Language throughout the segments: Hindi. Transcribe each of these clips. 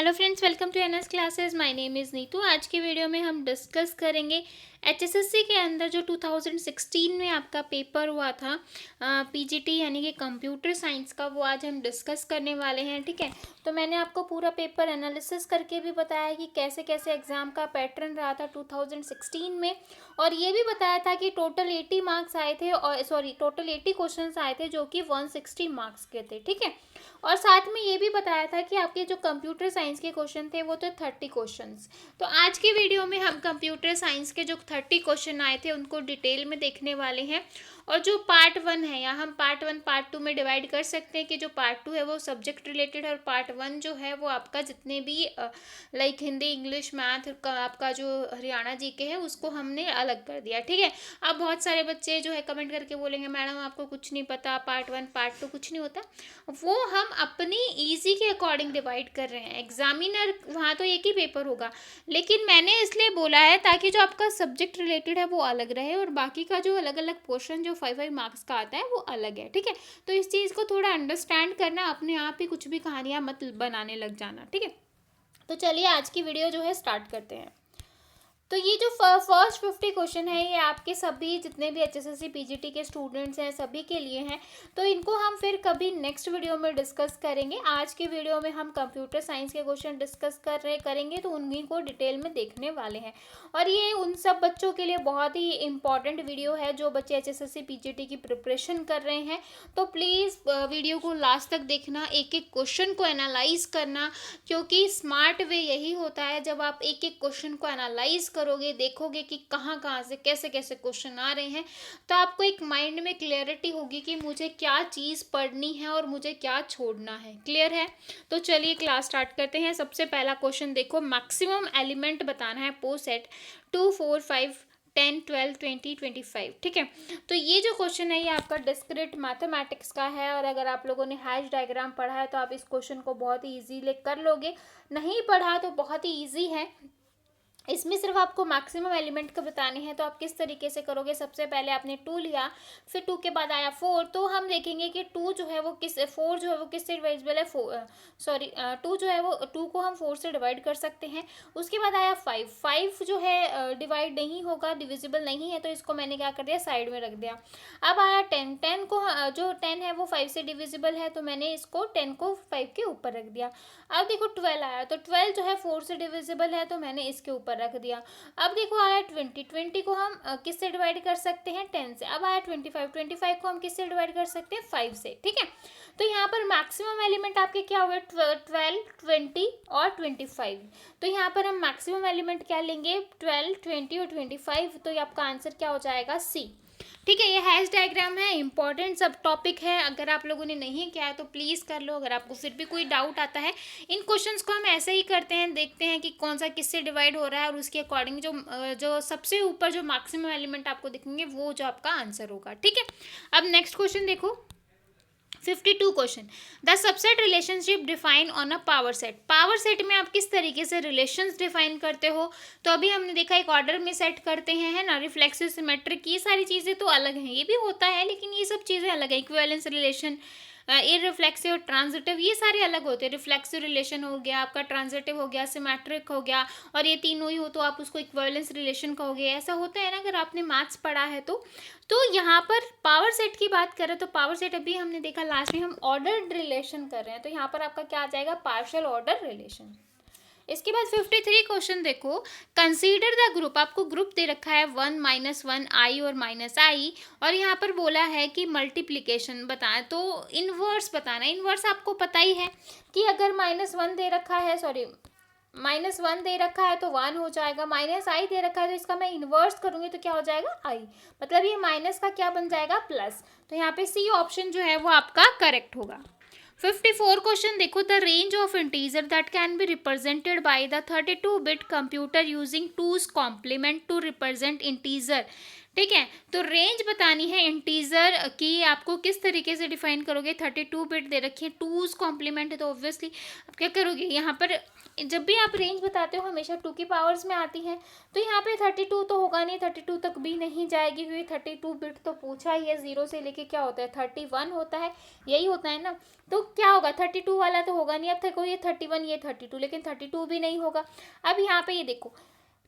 Hello friends, welcome to NS classes. My name is Neetu. आज की वीडियो में हम डिस्कस करेंगे एचएसएससी के अंदर जो 2016 में आपका पेपर हुआ था पीजीटी यानी कि कंप्यूटर साइंस का, वो आज हम डिस्कस करने वाले हैं। ठीक है, तो मैंने आपको पूरा पेपर एनालिसिस करके भी बताया कि कैसे कैसे एग्ज़ाम का पैटर्न रहा था 2016 में, और ये भी बताया था कि टोटल 80 मार्क्स आए थे, और टोटल 80 क्वेश्चंस आए थे जो कि 160 मार्क्स के थे। ठीक है, और साथ में ये भी बताया था कि आपके जो कंप्यूटर साइंस के क्वेश्चन थे वो तो 30 क्वेश्चंस। तो आज की वीडियो में हम कंप्यूटर साइंस के जो 30 क्वेश्चन आए थे उनको डिटेल में देखने वाले हैं। और जो पार्ट 1 है, या हम पार्ट 1 पार्ट 2 में डिवाइड कर सकते हैं कि जो पार्ट 2 है वो सब्जेक्ट रिलेटेड है, और पार्ट 1 जो है वो आपका जितने भी लाइक हिंदी, इंग्लिश, मैथ का आपका जो हरियाणा जीके है उसको हमने अलग कर दिया। ठीक है, अब बहुत सारे बच्चे जो है कमेंट करके बोलेंगे मैडम आपको कुछ नहीं पता, पार्ट 1 पार्ट 2 कुछ नहीं होता। वो हम अपनी ईजी के अकॉर्डिंग डिवाइड कर रहे हैं। एग्जामिनर वहाँ तो एक ही पेपर होगा, लेकिन मैंने इसलिए बोला है ताकि जो आपका सब्जेक्ट रिलेटेड है वो अलग रहे, और बाकी का जो अलग अलग पोर्शन जो 5 मार्क्स का आता है वो अलग है। ठीक है, तो इस चीज़ को थोड़ा अंडरस्टैंड करना, अपने आप ही कुछ भी कहानियाँ मत बनाने लग जाना। ठीक है, तो चलिए आज की वीडियो जो है स्टार्ट करते हैं। तो ये जो फर्स्ट 50 क्वेश्चन है ये आपके सभी जितने भी एचएसएससी पीजीटी के स्टूडेंट्स हैं सभी के लिए हैं। तो इनको हम फिर कभी नेक्स्ट वीडियो में डिस्कस करेंगे। आज के वीडियो में हम कंप्यूटर साइंस के क्वेश्चन डिस्कस करेंगे, तो उन्हीं को डिटेल में देखने वाले हैं। और ये उन सब बच्चों के लिए बहुत ही इंपॉर्टेंट वीडियो है जो बच्चे एचएसएससी पीजीटी की प्रिपरेशन कर रहे हैं। तो प्लीज़ वीडियो को लास्ट तक देखना, एक एक क्वेश्चन को एनालाइज करना, क्योंकि स्मार्ट वे यही होता है जब आप एक एक क्वेश्चन को एनालाइज करोगे, देखोगे कि कहाँ कहाँ से कैसे कैसे क्वेश्चन आ रहे हैं, तो आपको एक माइंड में क्लियरिटी होगी कि मुझे क्या चीज़ पढ़नी है और मुझे क्या छोड़ना है। क्लियर है? तो चलिए क्लास स्टार्ट करते हैं। सबसे पहला क्वेश्चन देखो, मैक्सिमम एलिमेंट बताना है पो सेट 2, 4, 5, 10, 12, 20, 25। ठीक है, तो ये जो क्वेश्चन है ये आपका डिस्क्रीट मैथमेटिक्स का है, और अगर आप लोगों ने हैश डायग्राम पढ़ा है तो आप इस क्वेश्चन को बहुत ही ईजीली कर लोगे। नहीं पढ़ा तो बहुत ही ईजी है। इसमें सिर्फ आपको मैक्सिमम एलिमेंट का बताने हैं, तो आप किस तरीके से करोगे। सबसे पहले आपने 2 लिया, फिर 2 के बाद आया 4, तो हम देखेंगे कि 2 जो है वो किस 4 जो है वो किससे डिवाइजिबल है। 2 जो है वो 2 को हम 4 से डिवाइड कर सकते हैं। उसके बाद आया 5 जो है डिवाइड नहीं होगा, डिविजिबल नहीं है, तो इसको मैंने क्या कर दिया, साइड में रख दिया। अब आया 10 को जो 10 है वो 5 से डिविजिबल है, तो मैंने इसको 10 को 5 के ऊपर रख दिया। अब देखो 12 आया, तो 12 जो है 4 से डिविजिबल है, तो मैंने इसके ऊपर रख दिया। अब देखो आया 20 को हम किससे डिवाइड कर सकते हैं, 10 से। अब आया 25 को हम किससे डिवाइड कर सकते हैं, 5 से। ठीक है, तो यहाँ पर मैक्सिमम एलिमेंट आपके क्या हुए, 12, 20 और 25। तो यहाँ पर हम मैक्सिमम एलिमेंट क्या लेंगे, 12, 20 और 25। तो ये आपका आंसर क्या हो जाएगा, सी। ठीक है, ये हैश डायग्राम है, इंपॉर्टेंट सब टॉपिक है। अगर आप लोगों ने नहीं किया है तो प्लीज़ कर लो। अगर आपको फिर भी कोई डाउट आता है, इन क्वेश्चंस को हम ऐसे ही करते हैं, देखते हैं कि कौन सा किससे डिवाइड हो रहा है, और उसके अकॉर्डिंग जो सबसे ऊपर जो मैक्सिमम एलिमेंट आपको दिखेंगे वो जो आपका आंसर होगा। ठीक है, अब नेक्स्ट क्वेश्चन देखो, 52 question, the subset relationship define on a power set. Power set में आप किस तरीके से रिलेशंस डिफाइन करते हो, तो अभी हमने देखा एक ऑर्डर में सेट करते हैं, है ना, रिफ्लेक्सिव, सिमेट्रिक, ये सारी चीज़ें तो अलग हैं, ये भी होता है, लेकिन ये सब चीज़ें अलग है। इक्विवेलेंस रिलेशन, इररिफ्लेक्सिव और ट्रांजिटिव, ये सारे अलग होते हैं। रिफ्लेक्सिव रिलेशन हो गया आपका, ट्रांजिटिव हो गया, सिमेट्रिक हो गया, और ये तीनों ही हो तो आप उसको इक्विवेलेंस रिलेशन कहोगे। ऐसा होता है ना, अगर आपने मैथ्स पढ़ा है तो यहाँ पर पावर सेट की बात करें तो पावर सेट अभी हमने देखा लास्ट में हम ऑर्डर्ड रिलेशन कर रहे हैं, तो यहाँ पर आपका क्या आ जाएगा, पार्शियल ऑर्डर रिलेशन। इसके बाद 53 क्वेश्चन देखो, कंसीडर द ग्रुप, आपको ग्रुप दे रखा है 1, -1, i और -i, और यहाँ पर बोला है कि मल्टीप्लिकेशन बताएं, तो इनवर्स बताना। इनवर्स आपको पता ही है कि अगर -1 दे रखा है, -1 दे रखा है तो 1 हो जाएगा, -i दे रखा है तो इसका मैं इन्वर्स करूंगी तो क्या हो जाएगा, i, मतलब ये माइनस का क्या बन जाएगा, प्लस। तो यहाँ पे सी ऑप्शन जो है वो आपका करेक्ट होगा। 54 क्वेश्चन देखो, the range of integer that can be represented by the 32-बिट computer using 2's complement to represent integer. ठीक है, तो रेंज बतानी है इंटीजर की, आपको किस तरीके से डिफाइन करोगे। 32 बिट दे रखी है, 2's कॉम्प्लीमेंट है, तो ऑब्वियसली आप क्या करोगे, यहाँ पर जब भी आप रेंज बताते हो हमेशा 2 की पावर्स में आती हैं, तो यहाँ पे 32 तो होगा नहीं, 32 तक भी नहीं जाएगी, क्योंकि 32 बिट तो पूछा ही है, 0 से लेके क्या होता है 31 होता है, यही होता है ना। तो क्या होगा 32 वाला तो होगा नहीं। अब देखो ये 31 ये 32, लेकिन 32 भी नहीं होगा। अब यहाँ पे ये देखो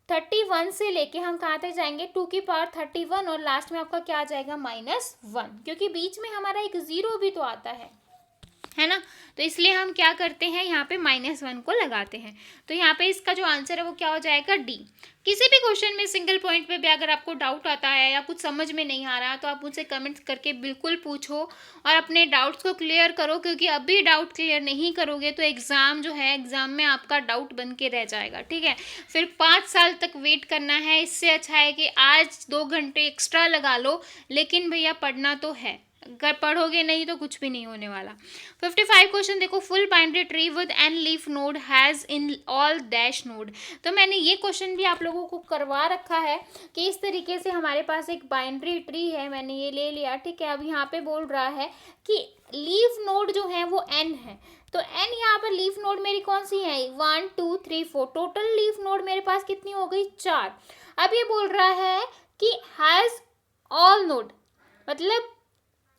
31 से लेके हम कहाँ तक जाएंगे 2 की पावर 31, और लास्ट में आपका क्या आ जाएगा -1, क्योंकि बीच में हमारा एक 0 भी तो आता है ना। तो इसलिए हम क्या करते हैं यहाँ पे -1 को लगाते हैं। तो यहाँ पे इसका जो आंसर है वो क्या हो जाएगा डी। किसी भी क्वेश्चन में सिंगल पॉइंट पे भी अगर आपको डाउट आता है या कुछ समझ में नहीं आ रहा तो आप मुझसे कमेंट्स करके बिल्कुल पूछो और अपने डाउट्स को क्लियर करो, क्योंकि अभी डाउट क्लियर नहीं करोगे तो एग्ज़ाम जो है एग्ज़ाम में आपका डाउट बन के रह जाएगा, ठीक है। फिर 5 साल तक वेट करना है। इससे अच्छा है कि आज 2 घंटे एक्स्ट्रा लगा लो, लेकिन भैया पढ़ना तो है। अगर पढ़ोगे नहीं तो कुछ भी नहीं होने वाला। 55 क्वेश्चन देखो, full binary tree with N leaf node has in all dash node. तो मैंने ये क्वेश्चन भी आप लोगों को करवा रखा है कि इस तरीके से हमारे पास एक बाइनरी ट्री है, मैंने ये ले लिया, ठीक है। अब यहाँ पे बोल रहा है कि लीफ नोड जो है वो n है, तो n यहाँ पर लीफ नोड मेरी कौन सी है 1 2 3 4, टोटल लीफ नोड मेरे पास कितनी हो गई 4। अब ये बोल रहा है कि हैज़ ऑल नोड, मतलब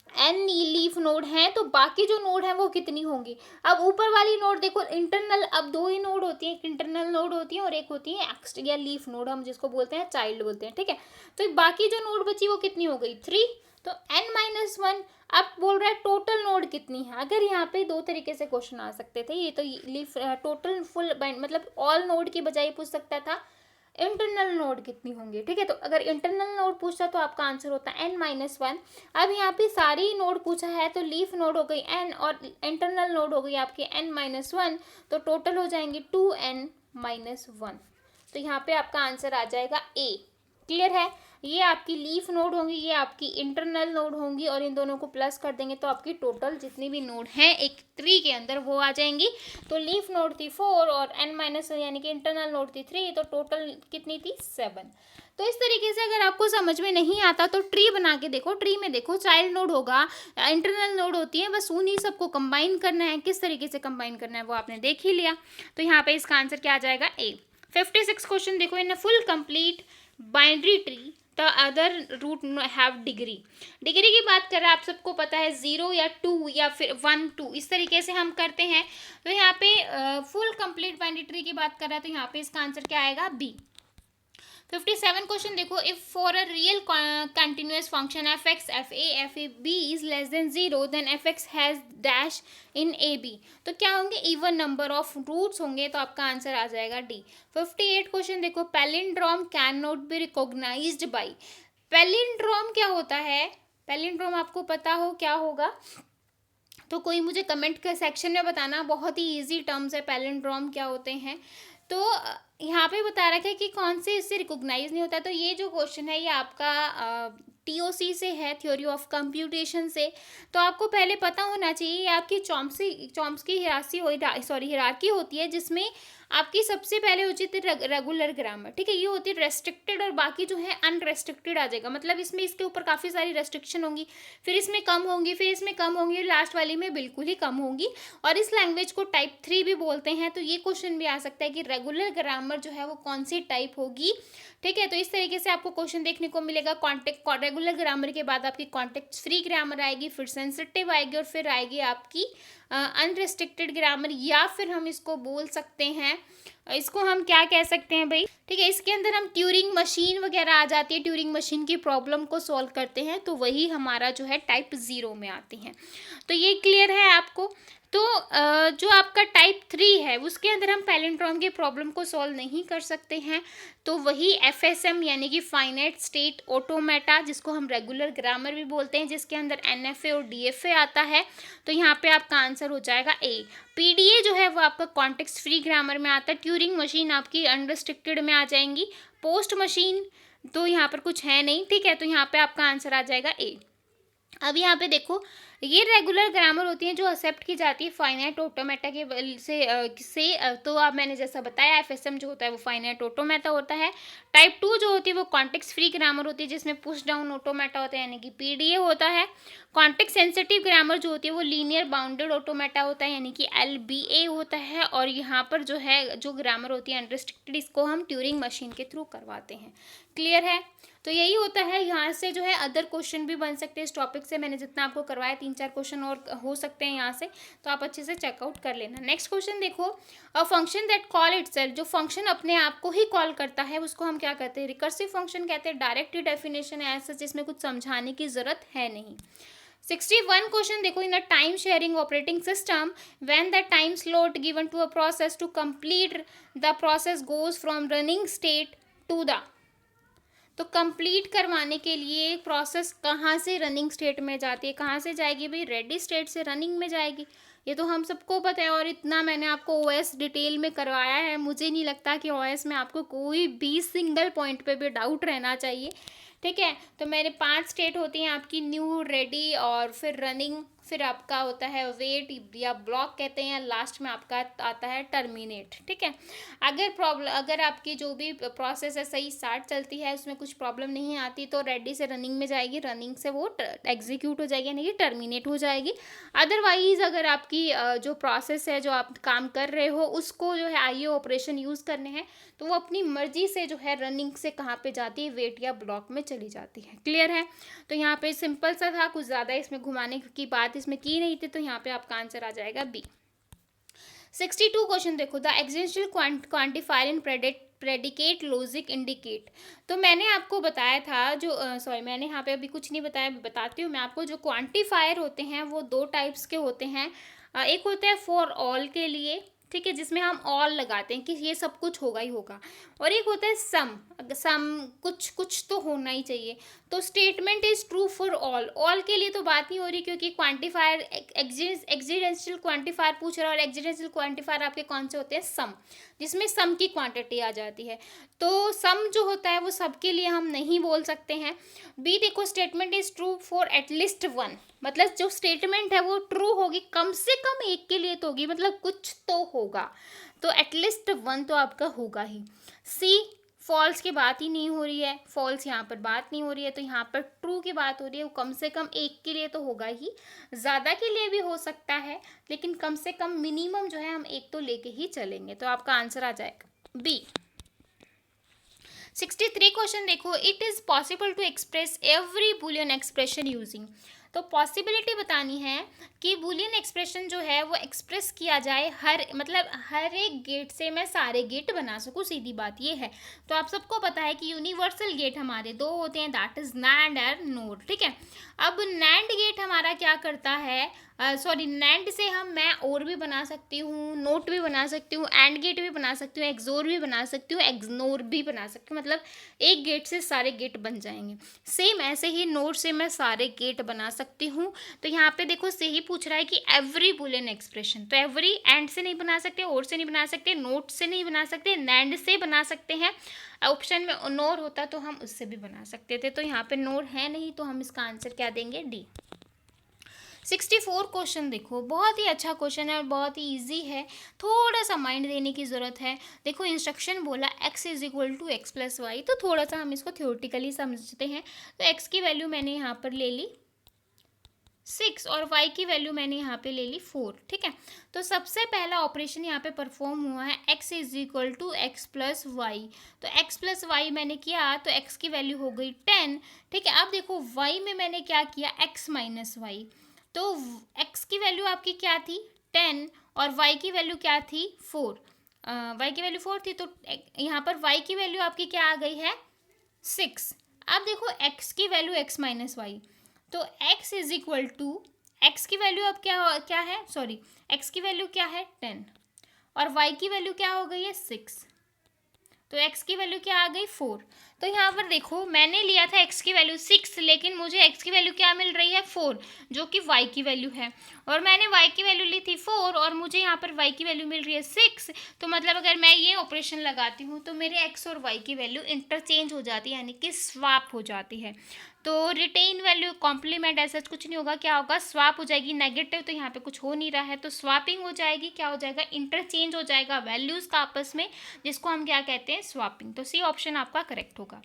n लीफ नोड है, तो बाकी जो नोड है वो कितनी होंगी। अब ऊपर वाली नोड देखो इंटरनल, अब 2 ही नोड होती है, एक इंटरनल नोड होती है और एक होती है या लीफ नोड, हम जिसको बोलते हैं चाइल्ड बोलते हैं, ठीक है। तो बाकी जो नोड बची वो कितनी हो गई 3, तो n-1। अब बोल रहा है टोटल नोड कितनी है। अगर यहाँ पे 2 तरीके से क्वेश्चन आ सकते थे, ये तो लीफ टोटल फुल मतलब ऑल नोड की बजाय पूछ सकता था इंटरनल नोड कितनी होंगी, ठीक है। तो अगर इंटरनल नोड पूछता तो आपका आंसर होता है n-1। अब यहाँ पे सारी नोड पूछा है, तो लीफ नोड हो गई n और इंटरनल नोड हो गई आपकी n-1, तो टोटल हो जाएंगे 2n-1। तो यहाँ पे आपका आंसर आ जाएगा ए। क्लियर है, ये आपकी लीफ नोड होंगी, ये आपकी इंटरनल नोड होंगी, और इन दोनों को प्लस कर देंगे तो आपकी टोटल जितनी भी नोड हैं एक ट्री के अंदर वो आ जाएंगी। तो लीफ नोड थी 4 और n- यानी कि इंटरनल नोड थी 3, तो टोटल कितनी थी 7। तो इस तरीके से अगर आपको समझ में नहीं आता तो ट्री बना के देखो। ट्री में देखो चाइल्ड नोड होगा, इंटरनल नोड होती है, बस उन्हीं सबको कंबाइन करना है। किस तरीके से कंबाइन करना है वो आपने देख ही लिया। तो यहाँ पे इसका आंसर क्या आ जाएगा ए। 56 क्वेश्चन देखो, in full complete binary tree the other root have degree. Degree की बात कर रहे हैं, आप सबको पता है 0 या 2 या फिर 1 2 इस तरीके से हम करते हैं। तो यहाँ पे फुल कंप्लीट बाइनरी ट्री की बात कर रहा है, तो यहाँ पे इसका आंसर क्या आएगा बी। 57 क्वेश्चन देखो, if for a real continuous function F X F A B is less than 0 then F X has dash in A B. तो क्या होंगे इवन नंबर ऑफ रूट्स होंगे, तो आपका आंसर आ जाएगा डी। 58 क्वेश्चन देखो, palindrome can not be recognized by. Palindrome क्या होता है, पैलिंड्रोम आपको पता हो क्या होगा तो कोई मुझे कमेंट के सेक्शन में बताना। बहुत ही इजी टर्म्स है पैलिंड्रोम क्या होते हैं। तो यहाँ पे बता रखा है कि कौन से इससे रिकॉग्नाइज नहीं होता। तो ये जो क्वेश्चन है ये आपका TOC से है, थ्योरी ऑफ कंप्यूटेशन से। तो आपको पहले पता होना चाहिए ये आपकी चॉम्स्की हिरार्की होती है, जिसमें आपकी सबसे पहले होती है रेगुलर ग्रामर, ठीक है। ये होती है रेस्ट्रिक्टेड और बाकी जो है अनरेस्ट्रिक्टेड आ जाएगा। मतलब इसमें इसके ऊपर काफ़ी सारी रेस्ट्रिक्शन होंगी, फिर इसमें कम होंगी, फिर इसमें कम होंगी, लास्ट वाली में बिल्कुल ही कम होंगी। और इस लैंग्वेज को टाइप 3 भी बोलते हैं। तो ये क्वेश्चन भी आ सकता है कि रेगुलर ग्रामर जो है वो कौन सी टाइप होगी, ठीक है। तो इस तरीके से आपको क्वेश्चन देखने को मिलेगा। रेगुलर ग्रामर के बाद आपकी कॉन्टेक्स्ट फ्री ग्रामर आएगी, फिर सेंसिटिव आएगी और फिर आएगी आपकी अनरेस्ट्रिक्टेड ग्रामर, या फिर हम इसको बोल सकते हैं, इसको हम क्या कह सकते हैं भाई, ठीक है। इसके अंदर हम ट्यूरिंग मशीन वगैरह आ जाती है, ट्यूरिंग मशीन की प्रॉब्लम को सॉल्व करते हैं, तो वही हमारा जो है टाइप 0 में आती हैं। तो ये क्लियर है आपको। तो जो आपका टाइप 3 है उसके अंदर हम पैलिंड्रोम के प्रॉब्लम को सॉल्व नहीं कर सकते हैं, तो वही FSM यानी कि फाइनाइट स्टेट ऑटोमेटा, जिसको हम रेगुलर ग्रामर भी बोलते हैं, जिसके अंदर NFA और DFA आता है। तो यहाँ पे आपका आंसर हो जाएगा ए। PDA जो है वो आपका कॉन्टेक्स्ट फ्री ग्रामर में आता है। ट्यूरिंग मशीन आपकी अनरिस्ट्रिक्टेड में आ जाएंगी। पोस्ट मशीन तो यहाँ पर कुछ है नहीं, ठीक है। तो यहाँ पे आपका आंसर आ जाएगा ए। अब यहाँ पे देखो ये रेगुलर ग्रामर होती हैं जो एक्सेप्ट की जाती है फाइनाइट ऑटोमेटा के तो अब मैंने जैसा बताया एफएसएम जो होता है वो फाइनाइट ऑटोमेटा होता है। टाइप 2 जो होती है वो कॉन्टेक्स्ट फ्री ग्रामर होती है जिसमें पुश डाउन ऑटोमेटा होता है यानी कि पीडीए होता है। कॉन्टेक्स्ट सेंसिटिव ग्रामर जो होती है वो लीनियर बाउंडेड ऑटोमेटा होता है यानी कि एलबीए होता है। और यहाँ पर जो है जो ग्रामर होती है अनरिस्ट्रिक्टेड इसको हम ट्यूरिंग मशीन के थ्रू करवाते हैं। क्लियर है? तो यही होता है। यहाँ से जो है अदर क्वेश्चन भी बन सकते हैं इस टॉपिक से। मैंने जितना आपको करवाया 3-4 क्वेश्चन और हो सकते हैं यहाँ से, तो आप अच्छे से चेकआउट कर लेना। नेक्स्ट क्वेश्चन देखो, a function that call itself, जो फंक्शन अपने आप को ही कॉल करता है उसको हम क्या कहते हैं? रिकर्सिव फंक्शन कहते हैं। डायरेक्ट डेफिनेशन है ऐसा जिसमें कुछ समझाने की जरूरत है नहीं। 61 क्वेश्चन देखो, in a time sharing operating system when the time slot given to a process to complete the process goes from running state to the, तो कंप्लीट करवाने के लिए प्रोसेस कहाँ से रनिंग स्टेट में जाती है? कहाँ से जाएगी भाई? रेडी स्टेट से रनिंग में जाएगी। ये तो हम सबको पता है और इतना मैंने आपको ओएस डिटेल में करवाया है। मुझे नहीं लगता कि ओएस में आपको कोई भी सिंगल पॉइंट पे भी डाउट रहना चाहिए। ठीक है, तो मेरे 5 स्टेट होती हैं आपकी, न्यू, रेडी और फिर रनिंग, फिर आपका होता है वेट या ब्लॉक कहते हैं, लास्ट में आपका आता है टर्मिनेट। ठीक है, अगर आपकी जो भी प्रोसेस है सही स्टार्ट चलती है उसमें कुछ प्रॉब्लम नहीं आती तो रेडी से रनिंग में जाएगी, रनिंग से वो एग्जीक्यूट हो जाएगी यानी कि टर्मिनेट हो जाएगी। अदरवाइज अगर आपकी जो प्रोसेस है जो आप काम कर रहे हो उसको जो है आईओ ऑपरेशन यूज़ करने हैं तो वो अपनी मर्जी से जो है रनिंग से कहाँ पे जाती है? वेट या ब्लॉक में चली जाती है। क्लियर है? तो यहाँ पे सिंपल सा था, कुछ ज़्यादा इसमें घुमाने की बात इसमें की नहीं थी, तो यहाँ पे आपका आंसर आ जाएगा बी। 62 क्वेश्चन देखो, the existential quantifier in predicate logic indicate, तो मैंने आपको बताया था जो मैंने यहाँ पे अभी कुछ नहीं बताया, बताती हूँ मैं आपको। जो क्वांटिफायर होते हैं वो 2 टाइप्स के होते हैं। एक होता है फॉर ऑल के लिए, ठीक है, जिसमें हम ऑल लगाते हैं कि ये सब कुछ होगा ही होगा, और एक होता है सम कुछ कुछ तो होना ही चाहिए। तो statement is true for all के लिए तो बात नहीं हो रही क्योंकि क्वांटिफायर एक्जिस्टेंशियल क्वांटिफायर पूछ रहा है और एक्जिस्टेंशियल क्वांटिफायर आपके कौन से होते हैं? सम, जिसमें सम की क्वांटिटी आ जाती है। तो सम जो होता है वो सबके लिए हम नहीं बोल सकते हैं। बी देखो, statement is true for at least one, मतलब जो स्टेटमेंट है वो ट्रू होगी, कम से कम एक के लिए तो होगी, मतलब कुछ तो होगा, तो एटलीस्ट वन तो आपका होगा ही। सी, फॉल्स की बात ही नहीं हो रही है, फॉल्स यहाँ पर बात नहीं हो रही है, तो यहाँ पर ट्रू की बात हो रही है, वो कम से कम एक के लिए तो होगा ही, ज़्यादा के लिए भी हो सकता है लेकिन कम से कम मिनिमम जो है हम एक तो लेके ही चलेंगे, तो आपका आंसर आ जाएगा बी। 63 क्वेश्चन देखो, it is possible to express every boolean expression using, तो पॉसिबिलिटी बतानी है कि बुलियन एक्सप्रेशन जो है वो एक्सप्रेस किया जाए हर एक गेट से मैं सारे गेट बना सकूँ, सीधी बात ये है। तो आप सबको पता है कि यूनिवर्सल गेट हमारे 2 होते हैं, that is NAND and note. ठीक है, अब नैंड गेट हमारा क्या करता है, नैंड से मैं और भी बना सकती हूँ, नोट भी बना सकती हूँ, एंड गेट भी बना सकती हूँ, एक्सोर भी बना सकती हूँ, एक्सनोर भी बना सकती हूँ, मतलब एक गेट से सारे गेट बन जाएंगे। सेम ऐसे ही नोट से मैं सारे गेट बना सकती हूँ। तो यहाँ पे देखो सही पूछ रहा है कि एवरी बुलियन एक्सप्रेशन, तो एवरी एंड से नहीं बना सकते, और से नहीं बना सकते, नोट से नहीं बना सकते, नैंड से बना सकते हैं। ऑप्शन में नोर होता तो हम उससे भी बना सकते थे, तो यहाँ पे नोर है नहीं, तो हम इसका आंसर क्या देंगे? डी। 64 क्वेश्चन देखो, बहुत ही अच्छा क्वेश्चन है और बहुत ही ईजी है, थोड़ा सा माइंड देने की ज़रूरत है। देखो इंस्ट्रक्शन बोला x is equal to X plus Y, तो थोड़ा सा हम इसको थ्योरेटिकली समझते हैं। तो x की वैल्यू मैंने यहाँ पर ले ली 6 और y की वैल्यू मैंने यहाँ पे ले ली 4। ठीक है, तो सबसे पहला ऑपरेशन यहाँ पे परफॉर्म हुआ है x is equal to X plus Y, तो x प्लस वाई मैंने किया तो x की वैल्यू हो गई 10। ठीक है, अब देखो y में मैंने क्या किया, x माइनस वाई, तो x की वैल्यू आपकी क्या थी 10 और y की वैल्यू क्या थी 4, y की वैल्यू 4 थी, तो यहाँ पर y की वैल्यू आपकी क्या आ गई है 6। अब देखो x की वैल्यू x माइनस वाई, तो x is equal to X की वैल्यू अब क्या है x की वैल्यू क्या है 10 और y की वैल्यू क्या हो गई है 6, तो x की वैल्यू क्या आ गई 4। तो यहाँ पर देखो मैंने लिया था x की वैल्यू 6 लेकिन मुझे x की वैल्यू क्या मिल रही है 4 जो कि y की वैल्यू है, और मैंने y की वैल्यू ली थी 4 और मुझे यहाँ पर y की वैल्यू मिल रही है 6। तो मतलब अगर मैं ये ऑपरेशन लगाती हूँ तो मेरे x और y की वैल्यू इंटरचेंज हो जाती है, यानी कि स्वाप हो जाती है। तो रिटेन वैल्यू कॉम्प्लीमेंट ऐसा कुछ नहीं होगा, क्या होगा, स्वाप हो जाएगी, नेगेटिव तो यहाँ पे कुछ हो नहीं रहा है, तो स्वापिंग हो जाएगी, क्या हो जाएगा, इंटरचेंज हो जाएगा वैल्यूज़ का आपस में, जिसको हम क्या कहते हैं, स्वापिंग। तो सी ऑप्शन आपका करेक्ट होगा।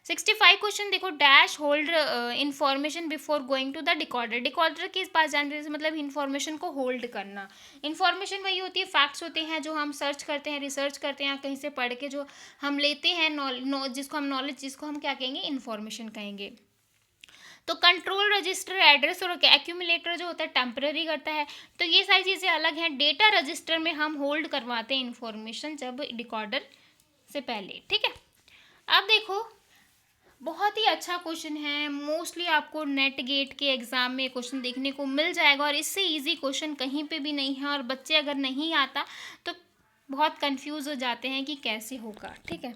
65 क्वेश्चन देखो, dash hold information before going to the decoder. Decoder के पास जाने से मतलब इन्फॉर्मेशन को होल्ड करना। इन्फॉर्मेशन वही होती है, फैक्ट्स होते हैं जो हम सर्च करते हैं, रिसर्च करते हैं, कहीं से पढ़ के जो हम लेते हैं जिसको हम नॉलेज, जिसको हम क्या कहेंगे, इन्फॉर्मेशन कहेंगे। तो कंट्रोल रजिस्टर, एड्रेस और एक्यूमुलेटर जो होता है टेम्पररी करता है। तो ये सारी चीज़ें अलग हैं। डेटा रजिस्टर में हम होल्ड करवाते हैं इन्फॉर्मेशन जब डिकॉर्डर से पहले, ठीक है। अब देखो, बहुत ही अच्छा क्वेश्चन है, मोस्टली आपको नेट गेट के एग्ज़ाम में क्वेश्चन देखने को मिल जाएगा, और इससे इजी क्वेश्चन कहीं पे भी नहीं है, और बच्चे अगर नहीं आता तो बहुत कंफ्यूज हो जाते हैं कि कैसे होगा, ठीक है।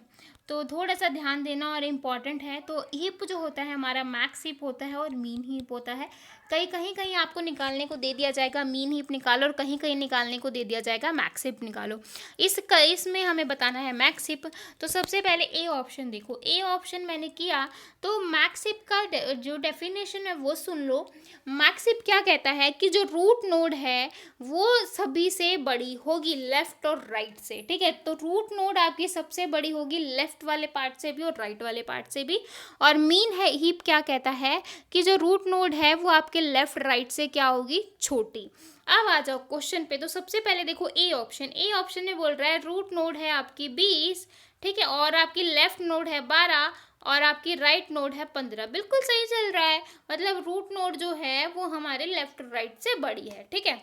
तो थोड़ा सा ध्यान देना और इम्पॉर्टेंट है। तो हीप जो होता है हमारा, मैक्स हीप होता है और मीन हीप होता है। कहीं आपको निकालने को दे दिया जाएगा मीन हीप निकालो, और कहीं निकालने को दे दिया जाएगा मैक्स हीप निकालो। इसमें हमें बताना है मैक्स हीप। तो सबसे पहले ए ऑप्शन देखो, ए ऑप्शन मैंने किया तो मैक्स हीप का जो डेफिनेशन है वो सुन लो। मैक्स हीप क्या कहता है कि जो रूट नोड है वो सभी से बड़ी होगी लेफ्ट और राइट से, ठीक है। तो रूट नोड आपकी सबसे बड़ी होगी लेफ्ट वाले पार्ट से भी और राइट वाले पार्ट से भी। और मीन है हीप क्या कहता है कि जो रूट नोड है वो आपके लेफ्ट राइट से क्या होगी, छोटी। अब आ जाओ क्वेश्चन पे। तो सबसे पहले देखो ए ऑप्शन, ए ऑप्शन में बोल रहा है रूट नोड है आपकी 20, ठीक है, और आपकी लेफ्ट नोड है 12 और आपकी राइट नोड है 15। बिल्कुल सही चल रहा है, मतलब रूट नोड जो है वो हमारे लेफ्ट राइट से बड़ी है, ठीक है।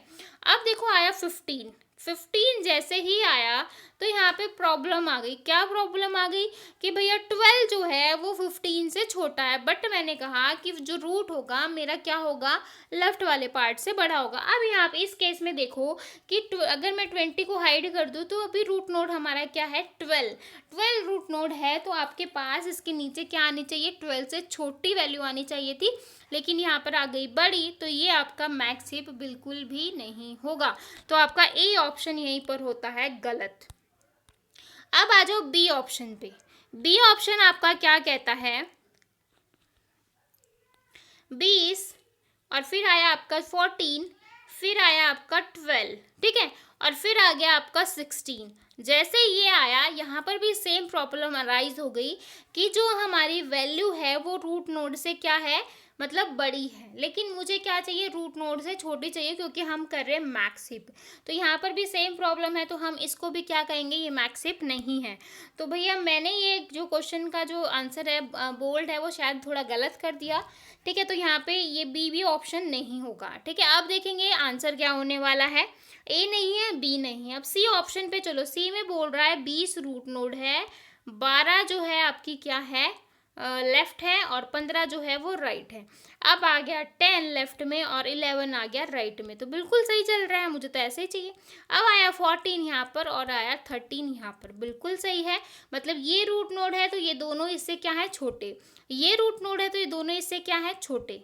अब देखो आया 15, 15 जैसे ही आया तो यहाँ पे प्रॉब्लम आ गई। क्या प्रॉब्लम आ गई कि भैया 12 जो है वो 15 से छोटा है, बट मैंने कहा कि जो रूट होगा मेरा क्या होगा, लेफ्ट वाले पार्ट से बड़ा होगा। अब यहाँ पे इस केस में देखो कि अगर मैं 20 को हाइड कर दूँ तो अभी रूट नोड हमारा क्या है, 12 रूट नोड है। तो आपके पास इसके नीचे क्या आनी चाहिए, 12 से छोटी वैल्यू आनी चाहिए थी, लेकिन यहाँ पर आ गई बड़ी। तो ये आपका मैक्स हीप बिल्कुल भी नहीं होगा। तो आपका ए ऑप्शन यहीं पर होता है गलत। अब आ जाओ बी ऑप्शन पे। बी ऑप्शन आपका क्या कहता है, 20 और फिर आया आपका 14, फिर आया आपका 12, ठीक है, और फिर आ गया आपका 16। जैसे ये आया यहाँ पर भी सेम प्रॉब्लम अराइज हो गई कि जो हमारी वैल्यू है वो रूट नोड से क्या है, मतलब बड़ी है, लेकिन मुझे क्या चाहिए, रूट नोड से छोटी चाहिए, क्योंकि हम कर रहे हैं मैक्स हीप। तो यहाँ पर भी सेम प्रॉब्लम है, तो हम इसको भी क्या कहेंगे, ये मैक्स हीप नहीं है। तो भैया मैंने ये जो क्वेश्चन का जो आंसर है बोल्ड है वो शायद थोड़ा गलत कर दिया, ठीक है। तो यहाँ पे ये बी भी ऑप्शन नहीं होगा, ठीक है। अब देखेंगे आंसर क्या होने वाला है, ए नहीं है, बी नहीं है। अब सी ऑप्शन पे चलो। सी में बोल रहा है 20 रूट नोड है, 12 जो है आपकी क्या है, लेफ्ट है, और 15 जो है वो राइट है। अब आ गया 10 लेफ्ट में और 11 आ गया राइट में। तो बिल्कुल सही चल रहा है, मुझे तो ऐसे ही चाहिए। अब आया 14 यहाँ पर और आया 13 यहाँ पर, बिल्कुल सही है। मतलब ये रूट नोड है तो ये दोनों इससे क्या है, छोटे। ये रूट नोड है तो ये दोनों इससे क्या है, छोटे,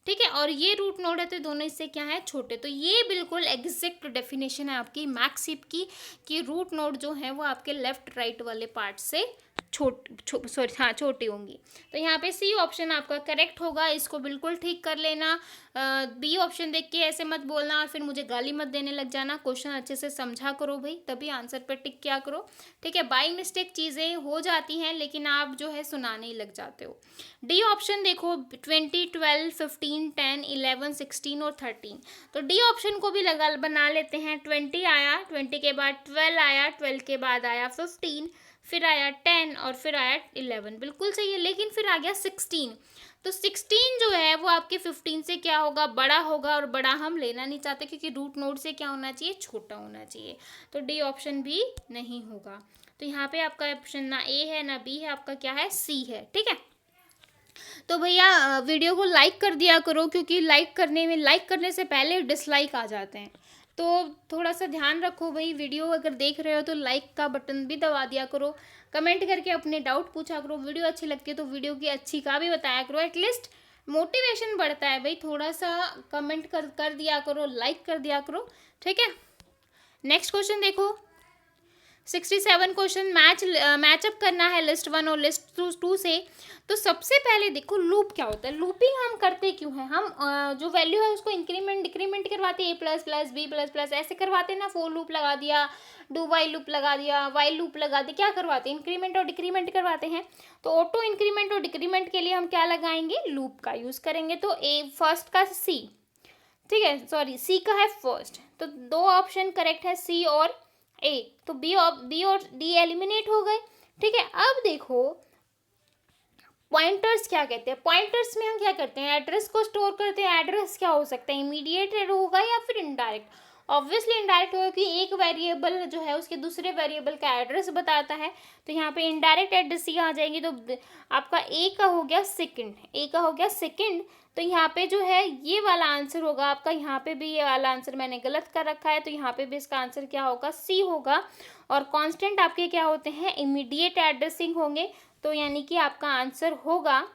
ठीक है। और ये रूट नोड है तो दोनों इससे क्या है, छोटे। तो ये बिल्कुल एग्जैक्ट डेफिनेशन है आपकी मैक्स हीप की कि रूट नोड जो है वो आपके लेफ्ट राइट वाले पार्ट से छोटी होंगी। तो यहाँ पे सी ऑप्शन आपका करेक्ट होगा, इसको बिल्कुल ठीक कर लेना। बी ऑप्शन देख के ऐसे मत बोलना और फिर मुझे गाली मत देने लग जाना। क्वेश्चन अच्छे से समझा करो भाई, तभी आंसर पर टिक किया करो, ठीक है। बाई मिस्टेक चीज़ें हो जाती हैं, लेकिन आप जो है सुनाने ही लग जाते हो। डी ऑप्शन देखो, 20, 12, 15, 10, 11, 16 और 13। तो डी ऑप्शन को भी बना लेते हैं। 20 आया, 20 के बाद 12 आया, 12 के बाद आया 15, फिर आया 10 और फिर आया 11, बिल्कुल सही है। लेकिन फिर आ गया 16। तो 16 जो है वो आपके 15 से क्या होगा, बड़ा होगा, और बड़ा हम लेना नहीं चाहते क्योंकि रूट नोड से क्या होना चाहिए, छोटा होना चाहिए। तो डी ऑप्शन भी नहीं होगा। तो यहाँ पे आपका ऑप्शन ना ए है ना बी है, आपका क्या है, सी है, ठीक है। तो भैया वीडियो को लाइक कर दिया करो, क्योंकि लाइक करने से पहले डिसलाइक आ जाते हैं। तो थोड़ा सा ध्यान रखो भाई, वीडियो अगर देख रहे हो तो लाइक का बटन भी दबा दिया करो, कमेंट करके अपने डाउट पूछा करो। वीडियो अच्छी लगती है तो वीडियो की अच्छी का भी बताया करो, एटलीस्ट मोटिवेशन बढ़ता है भाई। थोड़ा सा कमेंट कर दिया करो, लाइक कर दिया करो, ठीक है। नेक्स्ट क्वेश्चन देखो, 67 क्वेश्चन मैचअप करना है लिस्ट 1 और लिस्ट 2 से। तो सबसे पहले देखो लूप क्या होता है, लूपिंग हम करते क्यों हैं, हम जो वैल्यू है उसको इंक्रीमेंट डिक्रीमेंट करवाते हैं, A plus plus B plus plus ऐसे करवाते हैं ना, फोर लूप लगा दिया, डू वाइल लूप लगा दिया, वाइल लूप लगा दिया, क्या करवाते हैं, इंक्रीमेंट और डिक्रीमेंट करवाते हैं। तो ऑटो इंक्रीमेंट और डिक्रीमेंट के लिए हम क्या लगाएंगे, लूप का यूज करेंगे। तो ए फर्स्ट का सी, ठीक है, सॉरी सी का है फर्स्ट, तो दो ऑप्शन करेक्ट है सी और ए, तो बी और डी एलिमिनेट हो गए। ठीक है, अब देखो पॉइंटर्स क्या कहते हैं, पॉइंटर्स में हम क्या करते हैं, एड्रेस को स्टोर करते हैं। एड्रेस क्या हो सकता है, इमीडिएट होगा या फिर इनडायरेक्ट, ऑब्वियसली इनडायरेक्ट होगा कि एक वेरिएबल जो है उसके दूसरे वेरिएबल का एड्रेस बताता है, तो यहाँ पे इनडायरेक्ट एड्रेस ही आ जाएंगी। तो आपका ए का हो गया सेकंड, ए का हो गया सेकंड, तो यहाँ पे जो है ये वाला आंसर होगा आपका, यहाँ पे भी ये वाला आंसर मैंने गलत कर रखा है, तो यहाँ पे भी इसका आंसर क्या होगा, सी होगा। और कांस्टेंट आपके क्या होते हैं, इमीडिएट एड्रेसिंग होंगे, तो यानी कि आपका आंसर होगा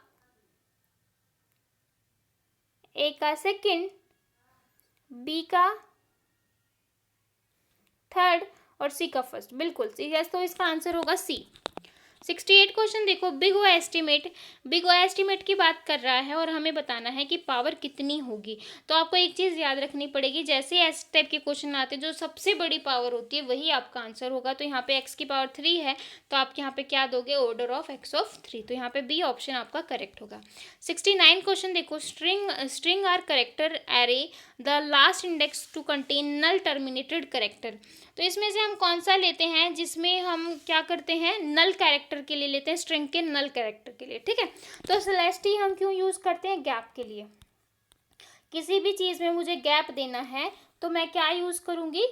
ए का सेकंड, बी का थर्ड और सी का फर्स्ट, बिल्कुल सी, यस, तो इसका आंसर होगा सी। 68 क्वेश्चन देखो, बिग ओ एस्टिमेट की बात कर रहा है और हमें बताना है कि पावर कितनी होगी। तो आपको एक चीज़ याद रखनी पड़ेगी, जैसे इस टाइप के क्वेश्चन आते हैं जो सबसे बड़ी पावर होती है वही आपका आंसर होगा। तो यहाँ पे x की पावर 3 है, तो आप यहाँ पे क्या दोगे, ऑर्डर ऑफ x ऑफ 3, तो यहाँ पे बी ऑप्शन आपका करेक्ट होगा। 69 क्वेश्चन देखो, string are character array the last index to contain null terminated character. तो इसमें से हम कौन सा लेते हैं जिसमें हम क्या करते हैं, नल कैरेक्टर के लिए लेते हैं, स्ट्रिंग के नल कैरेक्टर के लिए। ठीक है, तो स्लैश टी हम क्यों यूज़ करते हैं, गैप के लिए। किसी भी चीज़ में मुझे गैप देना है तो मैं क्या यूज़ करूँगी,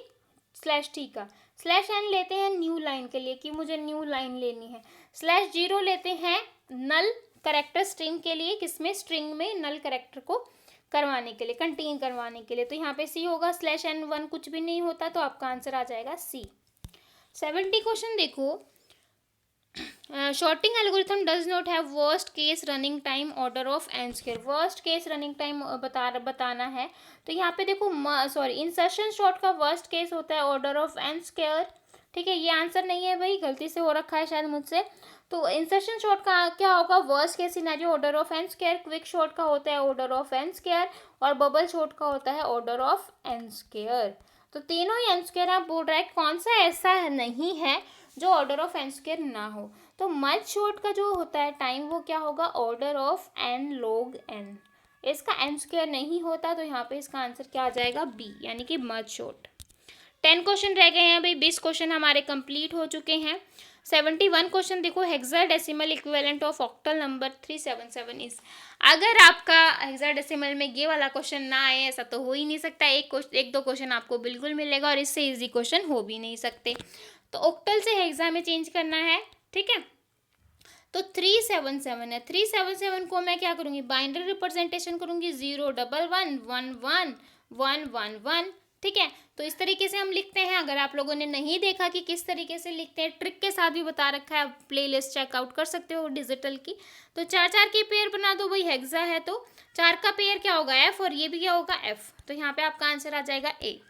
स्लैश टी का। स्लैश एन लेते हैं न्यू लाइन के लिए कि मुझे न्यू लाइन लेनी है। स्लैश जीरो लेते हैं नल करेक्टर स्ट्रिंग के लिए, किसमें, स्ट्रिंग में नल करेक्टर को करवाने के लिए, कंटेन करवाने के लिए। तो यहाँ पे सी होगा, स्लैश एन वन कुछ भी नहीं होता, तो आपका आंसर आ जाएगा सी। 70 क्वेश्चन देखो, sorting algorithm does not have worst case running time order of N square. Worst case running time बताना है, तो यहाँ पे देखो सॉरी, इंसर्शन शॉर्ट का वर्स्ट केस होता है ऑर्डर ऑफ एन स्क्वायर। ठीक है, ये आंसर नहीं है भाई, गलती से हो रखा है शायद मुझसे। तो इंसर्शन शॉर्ट का क्या होगा, worst case scenario order of N square. Quick sort का होता है ऑर्डर ऑफ एन स्क्वायर, और बबल शॉर्ट का होता है ऑर्डर ऑफ एन स्क्वायर। तो तीनों ही एन स्क्वायर आप बोल रहे हैं, कौन सा ऐसा नहीं है जो ऑर्डर ऑफ एन स्क्वायर ना हो। तो मच शॉर्ट का जो होता है टाइम, वो क्या होगा, order of N log N, इसका एन स्क्वायर नहीं होता, तो यहाँ पे इसका आंसर क्या आ जाएगा, बी, यानी कि मच शॉर्ट। 10 क्वेश्चन रह गए हैं भाई, 20 क्वेश्चन हमारे कंप्लीट हो चुके हैं। 71 क्वेश्चन देखो, hexadecimal equivalent of octal number 377 is. अगर आपका हेक्साडेसिमल में ये वाला क्वेश्चन ना आए, ऐसा तो हो ही नहीं सकता, एक दो क्वेश्चन आपको बिल्कुल मिलेगा और इससे इजी क्वेश्चन हो भी नहीं सकते। तो ऑक्टल से हेक्सा में चेंज करना है, ठीक है। तो 377 है, 377 को मैं क्या करूँगी, बाइनरी रिप्रेजेंटेशन करूँगी, 0111111, ठीक है। तो इस तरीके से हम लिखते हैं। अगर आप लोगों ने नहीं देखा कि किस तरीके से लिखते हैं, ट्रिक के साथ भी बता रखा है, आप प्लेलिस्ट चेकआउट कर सकते हो डिजिटल की। तो 4 की पेयर बना दो भाई, हेक्सा है तो 4 का पेयर क्या होगा, एफ, और ये भी क्या होगा, एफ। तो यहाँ पे आपका आंसर आ जाएगा ए।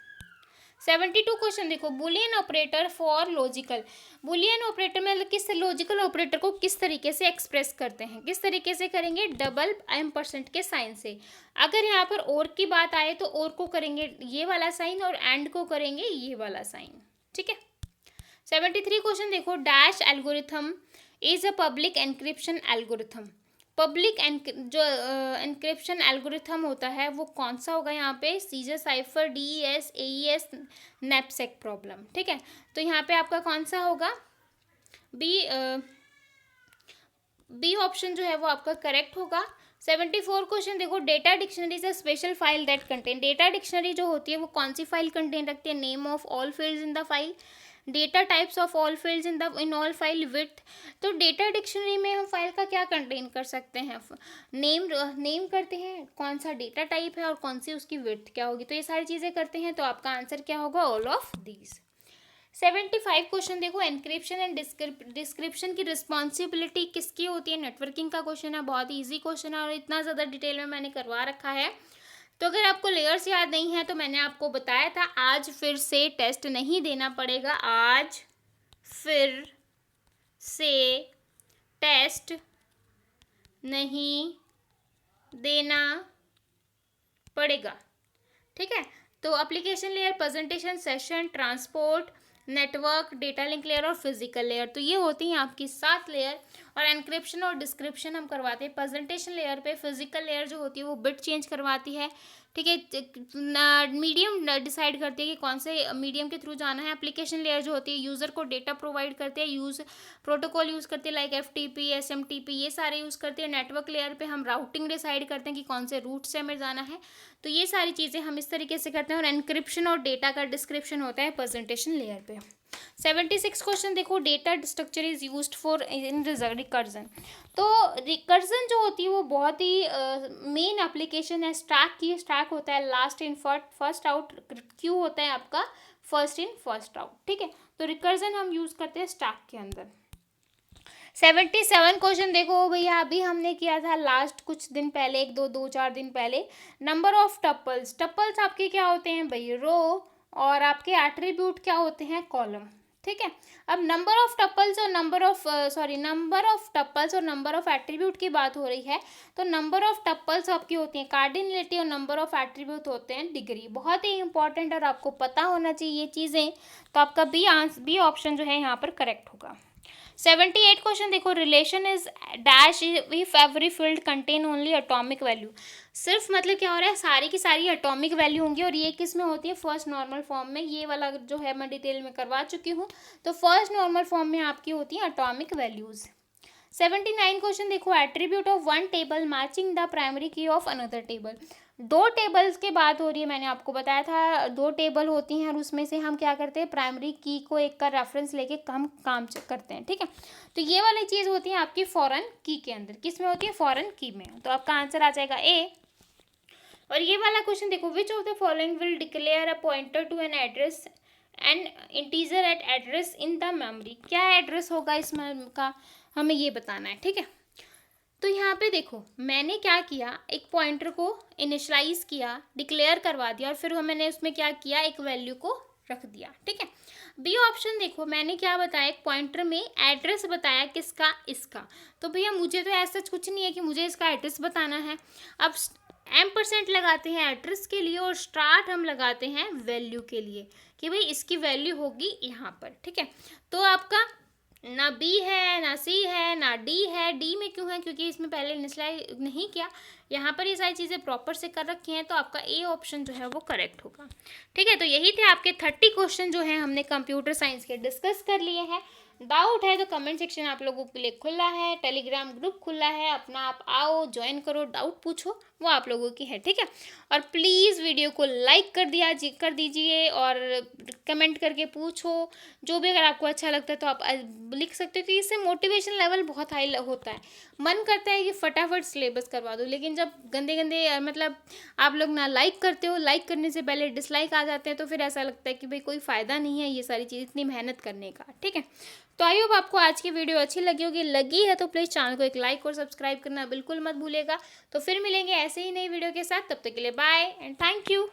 72 क्वेश्चन देखो, Boolean operator for logical. Boolean operator में किस लॉजिकल ऑपरेटर को किस तरीके से एक्सप्रेस करते हैं, किस तरीके से करेंगे, डबल एम्परसेंट के साइन से। अगर यहाँ पर और की बात आए तो और को करेंगे ये वाला साइन और एंड को करेंगे ये वाला साइन, ठीक है। 73 क्वेश्चन देखो, dash algorithm is a public encryption algorithm. Public जो एनक्रिप्शन एल्गोरिथम होता है वो कौन सा होगा, यहाँ पे scissor cipher, DES, AES, knapsack problem, ठीक है। तो यहाँ पे आपका कौन सा होगा, बी ऑप्शन जो है वो आपका करेक्ट होगा। 74 क्वेश्चन देखो, data dictionary is a special file that contain. Data dictionary जो होती है वो कौन सी फाइल कंटेन रखती है, name of all fields in the file, data types of all fields in all file, width. तो डेटा डिक्शनरी में हम फाइल का क्या कंटेन कर सकते हैं, नेम करते हैं, कौन सा डेटा टाइप है और कौन सी उसकी विड्थ क्या होगी, तो ये सारी चीज़ें करते हैं। तो आपका आंसर क्या होगा, ऑल ऑफ दीज। 75 क्वेश्चन देखो, एनक्रिप्शन एंड डिस्क्रिप्शन की रिस्पॉन्सिबिलिटी किसकी होती है, नेटवर्किंग का क्वेश्चन है, बहुत ईजी क्वेश्चन है और इतना ज़्यादा डिटेल में मैंने करवा रखा है। तो अगर आपको लेयर्स याद नहीं है तो मैंने आपको बताया था, आज फिर से टेस्ट नहीं देना पड़ेगा, आज फिर से टेस्ट नहीं देना पड़ेगा। ठीक है, तो application layer, presentation, session, transport, network, data link layer और फिजिकल लेयर, तो ये होती हैं आपकी 7 लेयर। और एनक्रिप्शन और डिस्क्रिप्शन हम करवाते हैं प्रेजेंटेशन लेयर पे। फिजिकल लेयर जो होती है वो बिट चेंज करवाती है। ठीक है, मीडियम डिसाइड करती है कि कौन से मीडियम के थ्रू जाना है। एप्लीकेशन लेयर जो होती है यूज़र को डेटा प्रोवाइड करते हैं, प्रोटोकॉल यूज़ करते हैं लाइक FTP, SMTP, ये सारे यूज़ करते हैं। नेटवर्क लेयर पे हम राउटिंग डिसाइड करते हैं कि कौन से रूट से हमें जाना है। तो ये सारी चीज़ें हम इस तरीके से करते हैं। और एनक्रिप्शन और डेटा का डिस्क्रिप्शन होता है प्रेजेंटेशन लेयर पे। 76 क्वेश्चन देखो, data structure is used for in recursion. तो रिकर्जन जो होती है वो बहुत ही मेन एप्लीकेशन है स्टैक की। स्टैक होता है last in first out, Q होता है आपका फर्स्ट इन फर्स्ट आउट। ठीक है, तो रिकर्जन हम यूज़ करते हैं स्टैक के अंदर। 77 क्वेश्चन देखो भैया, अभी हमने किया था लास्ट कुछ दिन पहले, 4 दिन पहले। नंबर ऑफ टपल्स, टपल्स आपके क्या होते हैं भाई, रो, और आपके एट्रीब्यूट क्या होते हैं, कॉलम। ठीक है, अब नंबर ऑफ टपल्स और नंबर ऑफ एट्रीब्यूट की बात हो रही है। तो नंबर ऑफ टपल्स आपकी होती हैं कार्डिनलिटी और नंबर ऑफ एट्रीब्यूट होते हैं डिग्री। बहुत ही इंपॉर्टेंट और आपको पता होना चाहिए ये चीज़ें। तो आपका बी ऑप्शन जो है यहाँ पर करेक्ट होगा। 78 क्वेश्चन देखो, relation is dash if every field contain only atomic value. सिर्फ मतलब क्या हो रहा है, सारी की सारी एटॉमिक वैल्यू होंगी। और ये किस में होती है, फर्स्ट नॉर्मल फॉर्म में। ये वाला जो है मैं डिटेल में करवा चुकी हूँ। तो फर्स्ट नॉर्मल फॉर्म में आपकी होती है एटॉमिक वैल्यूज। 79 क्वेश्चन देखो, attribute of one table matching the primary की ऑफ अनदर टेबल। 2 टेबल्स की बात हो रही है, मैंने आपको बताया था 2 टेबल होती हैं और उसमें से हम क्या करते हैं, प्राइमरी की को एक का रेफरेंस लेके हम काम करते हैं। ठीक है, तो ये वाली चीज़ होती है आपकी फॉरेन की के अंदर। किस में होती है, फॉरेन की में। तो आपका आंसर आ जाएगा ए। और ये वाला क्वेश्चन देखो, which of the following will declare a pointer to an address and integer at address in the memory. क्या एड्रेस होगा इसमें का, हमें ये बताना है। ठीक है, तो यहाँ पे देखो मैंने क्या किया, एक पॉइंटर को इनिशलाइज किया, डिक्लेयर करवा दिया, और फिर मैंने उसमें क्या किया, एक वैल्यू को रख दिया। ठीक है, बी ऑप्शन देखो, मैंने क्या बताया, एक पॉइंटर में एड्रेस बताया, किसका, इसका। तो भैया मुझे तो ऐसा कुछ नहीं है कि मुझे इसका एड्रेस बताना है। अब %% लगाते हैं एड्रेस के लिए और स्टार्ट हम लगाते हैं वैल्यू के लिए कि भाई इसकी वैल्यू होगी यहाँ पर। ठीक है, तो आपका ना बी है, ना सी है, ना डी है। डी में क्यों है, क्योंकि इसमें पहले इनिशियलाइज नहीं किया। यहाँ पर ये सारी चीज़ें प्रॉपर से कर रखी हैं, तो आपका ए ऑप्शन जो है वो करेक्ट होगा। ठीक है, तो यही थे आपके 30 क्वेश्चन जो हैं हमने कंप्यूटर साइंस के डिस्कस कर लिए हैं। डाउट है तो कमेंट सेक्शन आप लोगों के लिए खुला है, टेलीग्राम ग्रुप खुला है, अपना आप आओ ज्वाइन करो, डाउट पूछो, वो आप लोगों की है। ठीक है, और प्लीज़ वीडियो को लाइक कर दीजिए और कमेंट करके पूछो। जो भी अगर आपको अच्छा लगता है तो आप लिख सकते हो, कि इससे मोटिवेशन लेवल बहुत हाई होता है। मन करता है कि फटाफट सिलेबस करवा दो, लेकिन जब गंदे गंदे मतलब आप लोग ना लाइक करते हो, लाइक करने से पहले डिसलाइक आ जाते हैं, तो फिर ऐसा लगता है कि भाई कोई फ़ायदा नहीं है ये सारी चीज़ इतनी मेहनत करने का। ठीक है, तो आई होप आपको आज की वीडियो अच्छी लगी होगी। लगी है तो प्लीज़ चैनल को एक लाइक और सब्सक्राइब करना बिल्कुल मत भूलिएगा। तो फिर मिलेंगे ऐसे ही नई वीडियो के साथ, तब तक के लिए बाय एंड थैंक यू।